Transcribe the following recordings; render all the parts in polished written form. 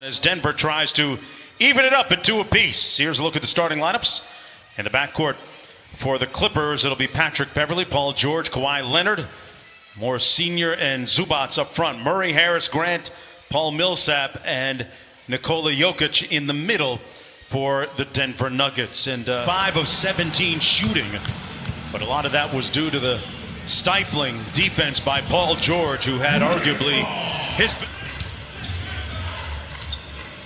As Denver tries to even it up at 2 apiece. Here's a look at the starting lineups. In the backcourt for the Clippers, it'll be Patrick Beverley, Paul George, Kawhi Leonard, Morris Sr. and Zubac up front. Murray, Harris, Grant, Paul Millsap, and Nikola Jokic in the middle for the Denver Nuggets. And 5 of 17 shooting. But a lot of that was due to the stifling defense by Paul George, who had arguably his...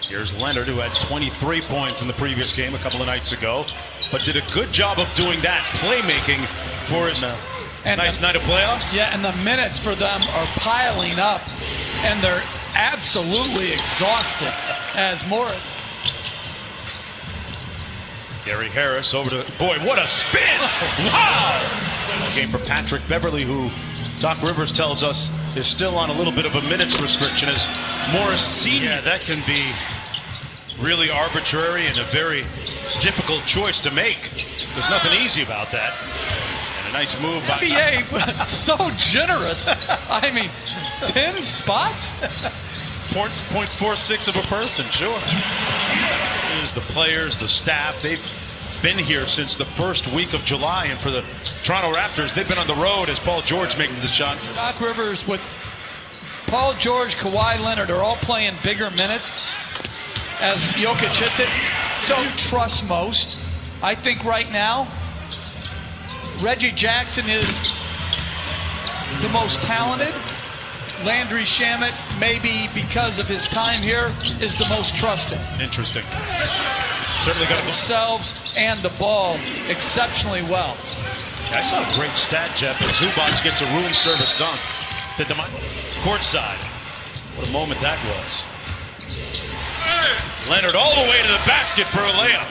Here's Leonard, who had 23 points in the previous game a couple of nights ago, but did a good job of doing that, playmaking for his nice night of playoffs. Yeah, and the minutes for them are piling up, and they're absolutely exhausted as Morris. Gary Harris over to, boy, what a spin! Wow! A game for Patrick Beverley, who Doc Rivers tells us is still on a little bit of a minutes restriction as Morris Sr. Yeah, that can be really arbitrary and a very difficult choice to make. There's nothing easy about that. And a nice move by NBA, so generous. I mean, 10 spots? 0.46 of a person, sure. Is the players, the staff, they've been here since the first week of July, and for the Toronto Raptors, they've been on the road as Paul George makes the shot. Doc Rivers with Paul George, Kawhi Leonard are all playing bigger minutes as Jokic hits it. So trust most. I think right now, Reggie Jackson is the most talented. Landry Shamet, maybe because of his time here, is the most trusted. Interesting. Certainly got themselves and the ball exceptionally well. I saw a great stat, Jeff, as Zubac gets a room service dunk. Courtside. What a moment that was. Leonard all the way to the basket for a layup.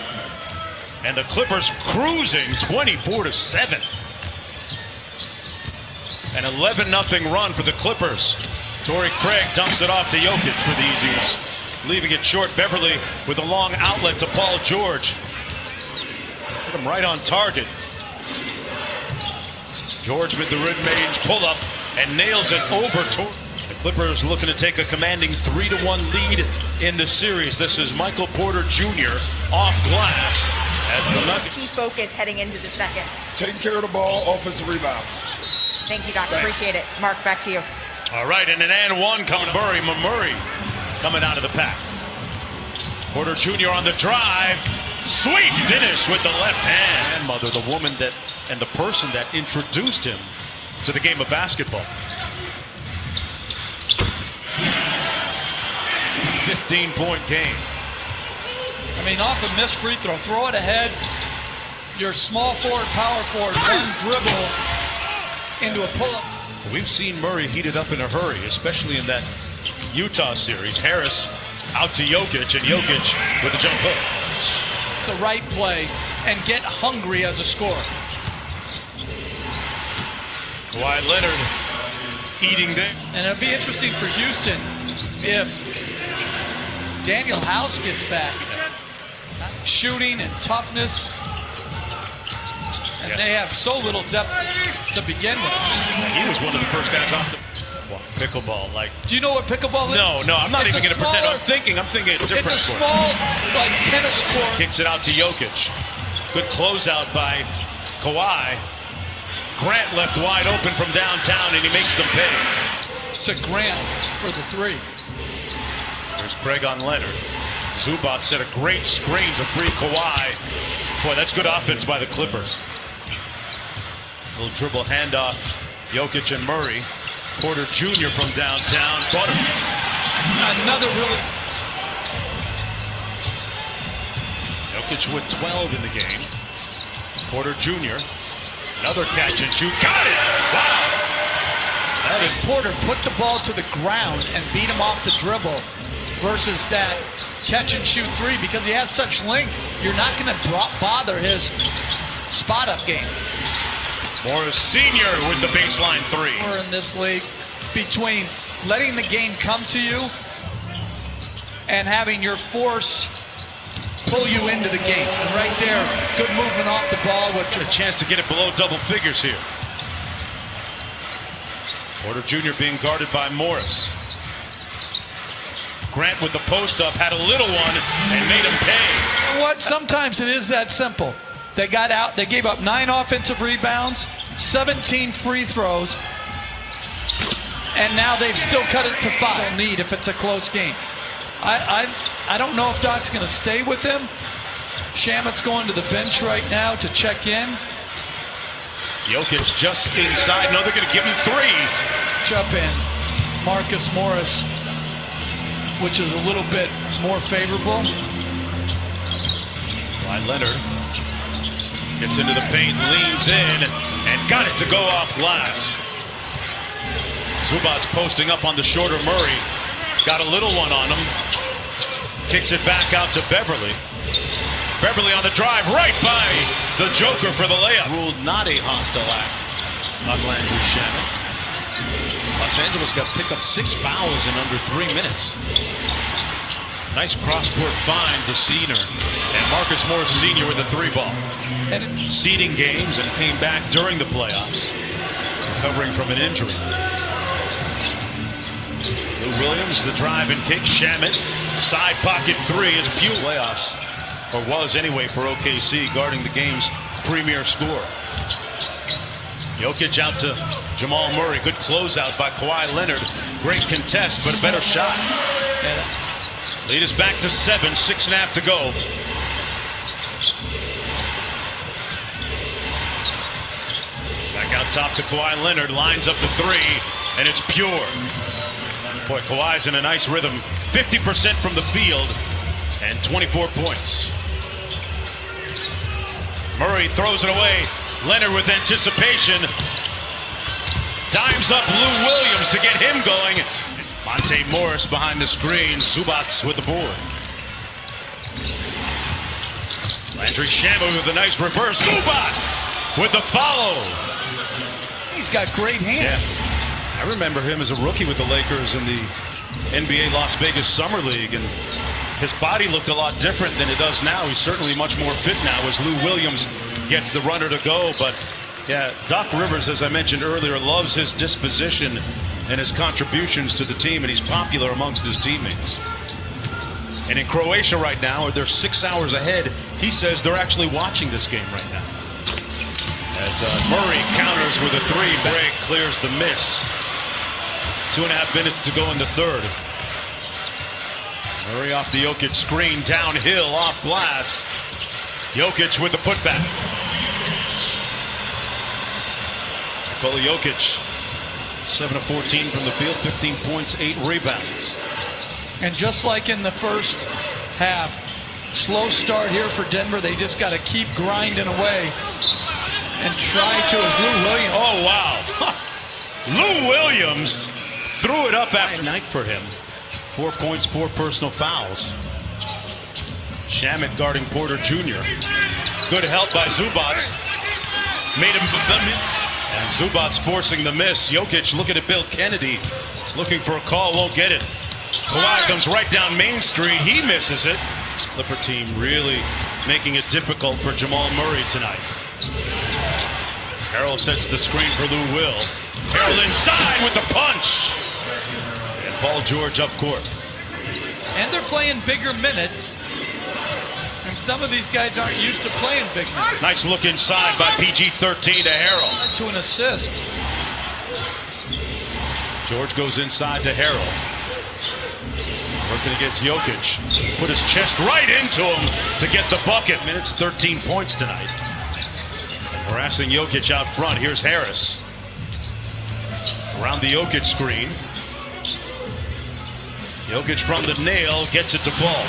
And the Clippers cruising 24-7. An 11-0 run for the Clippers. Torrey Craig dumps it off to Jokic for the easy one. Leaving it short. Beverley with a long outlet to Paul George. Put him right on target. George with the mid-range pull-up and nails it over to the Clippers, looking to take a commanding 3-1 lead in the series. This is Michael Porter Jr. off glass as the Nuggets. Key focus heading into the second. Taking care of the ball, offensive rebound. Thank you, Doc. Appreciate it. Mark, back to you. All right, and an and one coming. Murray coming out of the pack. Porter Jr. on the drive. Sweet finish with the left hand. Grandmother, the woman that and the person that introduced him to the game of basketball. 15-point game. I mean, off a missed free throw, throw it ahead. Your small forward, power forward, one dribble into a pull-up. We've seen Murray heated up in a hurry, especially in that Utah series. Harris out to Jokic, and Jokic with a jump hook. The right play and get hungry as a scorer. Kawhi Leonard eating there. And it'll be interesting for Houston if Daniel House gets back. Shooting and toughness. And they have so little depth to begin with. He was one of the first guys off the pickleball. Like, do you know what pickleball is? No, I'm not even going to pretend. I'm thinking it's different. It's a small, like, tennis court. Kicks it out to Jokic. Good closeout by Kawhi. Grant left wide open from downtown, and he makes them pay. To Grant for the three. There's Craig on Leonard. Zubac set a great screen to free Kawhi. Boy, that's good offense by the Clippers. Little dribble handoff. Jokic and Murray. Porter Jr. from downtown. Another really... Jokic with 12 in the game. Porter Jr. Another catch and shoot. Got it! Wow! That is Porter put the ball to the ground and beat him off the dribble versus that catch and shoot three, because he has such length. You're not going to bother his spot-up game. Morris Sr. with the baseline three. We're in this league between letting the game come to you and having your force pull you into the game. And right there, good movement off the ball with a chance to get it below double figures here. Porter Jr. being guarded by Morris. Grant with the post up, had a little one, and made him pay. You know what? Sometimes it is that simple. They got out, they gave up 9 offensive rebounds, 17 free throws, and now they've still cut it to 5. Need if it's a close game. I don't know if Doc's going to stay with him. Shamet's going to the bench right now to check in. Jokic just inside. No, they're going to give him 3. Jump in. Marcus Morris, which is a little bit more favorable. Kawhi Leonard gets into the paint, leans in, and got it to go off glass. Zubac's posting up on the shorter Murray. Got a little one on him. Kicks it back out to Beverly. Beverly on the drive, right by the Joker for the layup. Ruled not a hostile act on Landry Shamet. Los Angeles got picked up 6 fouls in under 3 minutes. Nice cross-court finds a senior. And Marcus Morris Sr. with the 3 ball. And Seeding games and came back during the playoffs, recovering from an injury. Lou Williams, the drive and kick. Shamet, side pocket 3 is Pugh. Playoffs, or was anyway for OKC, guarding the game's premier scorer. Jokic out to Jamal Murray. Good closeout by Kawhi Leonard. Great contest, but a better shot. Lead us back to 7, 6.5 to go. Back out top to Kawhi Leonard. Lines up the 3, and it's pure. Boy, Kawhi's in a nice rhythm. 50% from the field and 24 points. Murray throws it away. Leonard with anticipation. Dimes up Lou Williams to get him going. Monte Morris behind the screen. Zubac with the board. Landry Shamet with a nice reverse. Zubac with the follow. he's got great hands. Yeah. I remember him as a rookie with the Lakers in the NBA Las Vegas Summer League, and his body looked a lot different than it does now. He's certainly much more fit now as Lou Williams gets the runner to go. But yeah, Doc Rivers, as I mentioned earlier, loves his disposition and his contributions to the team, and he's popular amongst his teammates. And in Croatia right now, they're 6 hours ahead. He says they're actually watching this game right now. As Murray counters with a three, Break clears the miss. 2.5 minutes to go in the third. Murray off the Jokic screen, downhill, off glass. Jokic with the putback. Nikola Jokic, 7 of 14 from the field, 15 points, 8 rebounds. And just like in the first half, slow start here for Denver. They just got to keep grinding away and try to, as Lou Williams. Oh, wow. Lou Williams threw it up after night for him. 4 points, 4 personal fouls. Shamet guarding Porter Jr. Good help by Zubac. Made him, and Zubac forcing the miss. Jokic looking at Bill Kennedy, looking for a call, won't get it. Kawhi comes right down Main Street. He misses it. This Clipper team really making it difficult for Jamal Murray tonight. Harrell sets the screen for Lou Will. Harrell inside with the punch. And Paul George up court. And they're playing bigger minutes. And some of these guys aren't used to playing big minutes. Nice look inside by PG-13 to Harrell. To an assist. George goes inside to Harrell. Working against Jokic. Put his chest right into him to get the bucket. Minutes, 13 points tonight. Harassing Jokic out front. Here's Harris. Around the Jokic screen. Jokic from the nail gets it to Paul.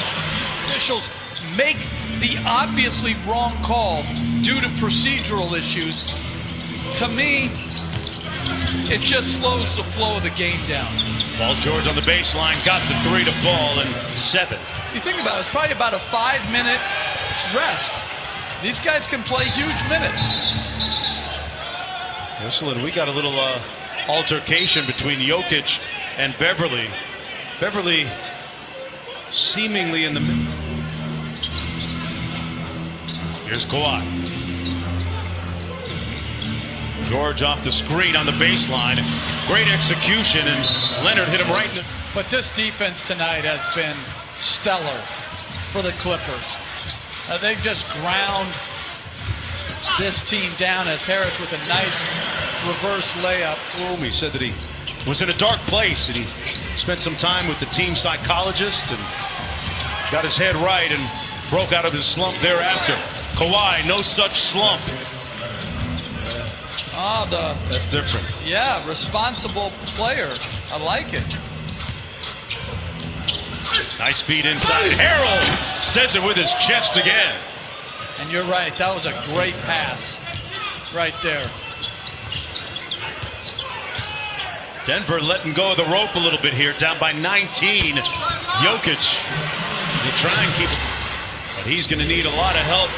Officials make the obviously wrong call due to procedural issues. To me, it just slows the flow of the game down. Paul George on the baseline, got the three to fall in 7. You think about it, it's probably about a 5-minute rest. These guys can play huge minutes. Listen, we got a little altercation between Jokic and Beverly. Beverly seemingly in the middle. Here's Kawhi. George off the screen on the baseline. Great execution, and Leonard hit him right in the... But this defense tonight has been stellar for the Clippers. They've just ground this team down as Harris with a nice reverse layup. He said that he was in a dark place and he spent some time with the team psychologist and got his head right and broke out of his slump thereafter. Kawhi, no such slump. That's different. Yeah, responsible player. I like it. Nice feed inside. Harold says it with his chest again. And you're right, that was a great pass right there. Denver letting go of the rope a little bit here, down by 19. Jokic will try and keep it, but he's going to need a lot of help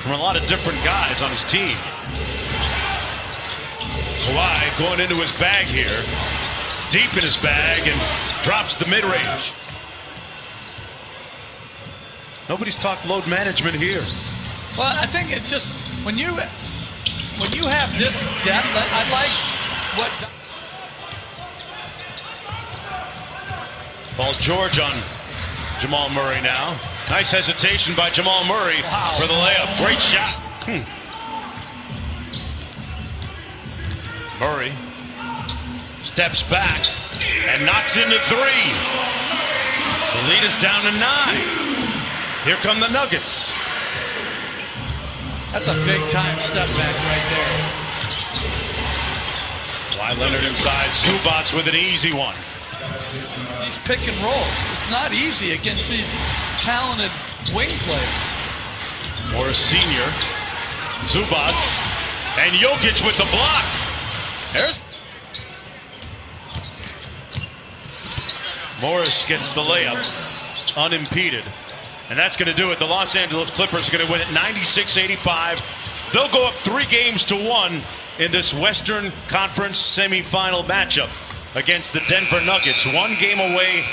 from a lot of different guys on his team. Kawhi going into his bag here, deep in his bag, and drops the mid-range. Nobody's talked load management here. Well, I think it's just when you have this depth, I like what Paul George on Jamal Murray now. Nice hesitation by Jamal Murray for the layup. Great shot. Murray steps back and knocks into three. The lead is down to 9. Here come the Nuggets. That's a big time step back right there. Kawhi Leonard inside. Zubac with an easy one. These pick and rolls. It's not easy against these talented wing players. Morris Sr. Zubac. And Jokic with the block. There's Morris gets the layup unimpeded. And that's going to do it. The Los Angeles Clippers are going to win it 96-85. They'll go up 3-1 in this Western Conference semifinal matchup against the Denver Nuggets. 1 game away